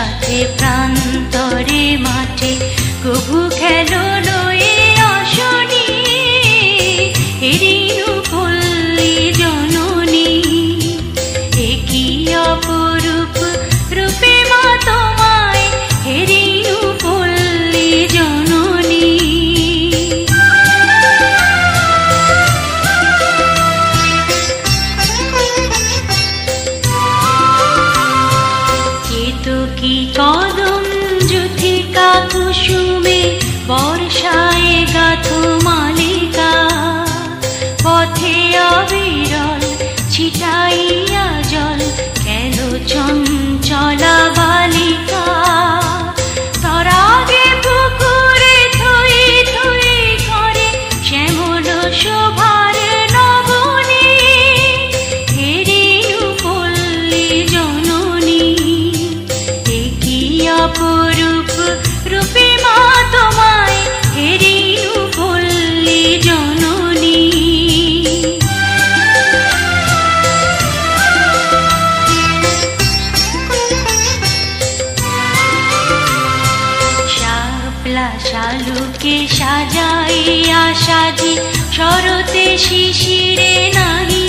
সাথে প্রান্তরে মাঠে কভু খেলো লয়ে আসনি হেরিনু পল্লী জননী একই অপরূপ রূপে মা তোমায় হেরিনু পল্লী জননী কি কদম যুথিকা কুসুমে বর্ষায় গাথো মালিকা পথে অবিরল ছিটাইয়া জল কেন চঞ্চলা বালিকা তরাগে পুকুরে থই থই করে শ্যামল শোভার নবনী হেরিনু পল্লী জননী অপরূপ রূপে মা তোমায় হেরিনু পল্লী জননী শাপলা শালুকে সাজাইয়া সাজি শরতে শিশিরে নাহি